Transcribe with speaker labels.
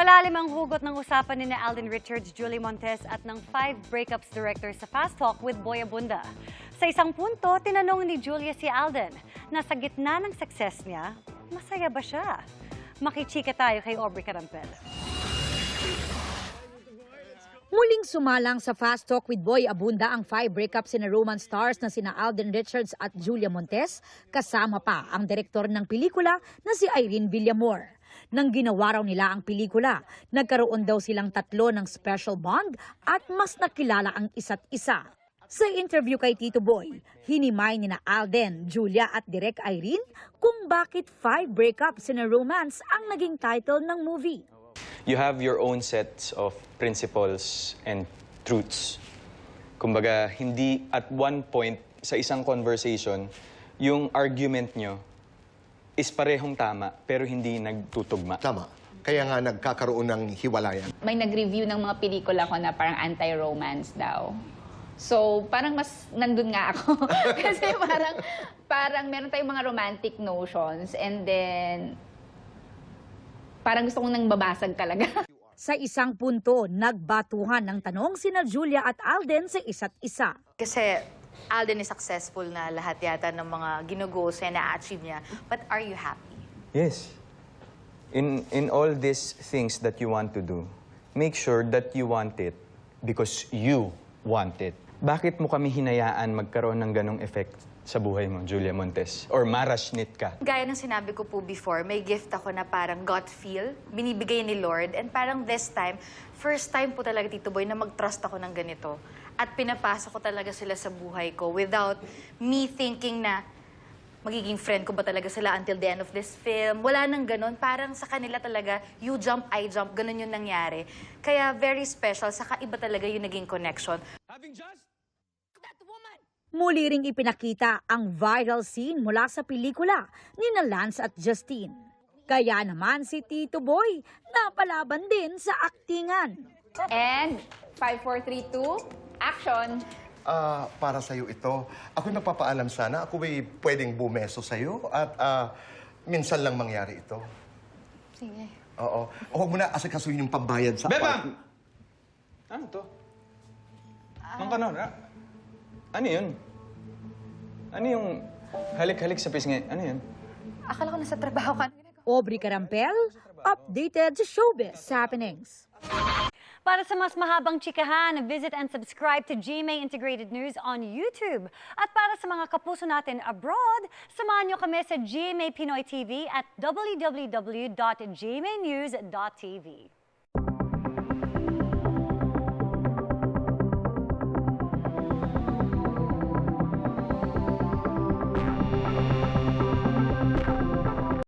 Speaker 1: Malalim ang hugot ng usapan ni Alden Richards, Julie Montes at ng 5 breakups director sa Fast Talk with Boy Abunda. Sa isang punto, tinanong ni Julia si Alden na sa gitna ng success niya, masaya ba siya? Makichika tayo kay Aubrey Carampel.
Speaker 2: Muling sumalang sa Fast Talk with Boy Abunda ang 5 breakups sina romance stars na sina Alden Richards at Julia Montes, kasama pa ang direktor ng pelikula na si Irene Villamor. Nang ginawa raw nila ang pelikula, nagkaroon daw silang tatlo ng special bond at mas nakilala ang isa't isa. Sa interview kay Tito Boy, hinimay ni na Alden, Julia at Direk Irene kung bakit 5 breakups sina romance ang naging title ng movie.
Speaker 3: You have your own sets of principles and truths. Kumbaga, hindi at one point sa isang conversation, yung argument nyo is parehong tama pero hindi nagtutugma.
Speaker 4: Tama. Kaya nga nagkakaroon ng hiwalayan.
Speaker 5: May nag-review ng mga pelikula ko na parang anti-romance daw. So, parang mas nandun nga ako. Kasi parang meron tayong mga romantic notions and then parang gusto kong nang babasag talaga.
Speaker 2: Sa isang punto, nagbatuhan ng tanong sina Julia at Alden sa isa't isa.
Speaker 6: Kasi Alden is successful na lahat yata ng mga ginugoals niya, na-achieve niya. But are you happy?
Speaker 3: Yes. In all these things that you want to do, make sure that you want it because you want it. Bakit mo kami hinayaan magkaroon ng ganong effect sa buhay mo, Julia Montes? Or marasnit ka?
Speaker 6: Gaya ng sinabi ko po before, may gift ako na parang gut feel, binibigay ni Lord. And parang this time, first time po talaga, Tito Boy, na mag-trust ako ng ganito. At pinapasok ko talaga sila sa buhay ko without me thinking na magiging friend ko ba talaga sila until the end of this film. Wala nang ganun. Parang sa kanila talaga, you jump, I jump, ganun yung nangyari. Kaya very special, saka iba talaga yung naging connection.
Speaker 2: Muli ring ipinakita ang viral scene mula sa pelikula ni na Lance at Justine. Kaya naman si Tito Boy napalaban din sa aktingan.
Speaker 5: And 5, 4, 3, 2, action!
Speaker 4: Para sa'yo ito. Ako'y magpapaalam sana. Ako ay pwedeng bumeso sa'yo at minsan lang mangyari ito.
Speaker 5: Sige.
Speaker 4: Oo. O huwag mo na asikasuhin yung pambayad sa...
Speaker 3: Bebang! Ano to? Mang kanon, ano yun? Ano yung halik-halik sa pisngi? Ano yun?
Speaker 6: Akala ko nasa trabaho ka.
Speaker 2: Aubrey Carampel, updated sa showbiz happenings.
Speaker 1: Para sa mas mahabang chikahan, visit and subscribe to GMA Integrated News on YouTube. At para sa mga kapuso natin abroad, samahan nyo kami sa GMA Pinoy TV at www.gmanews.tv.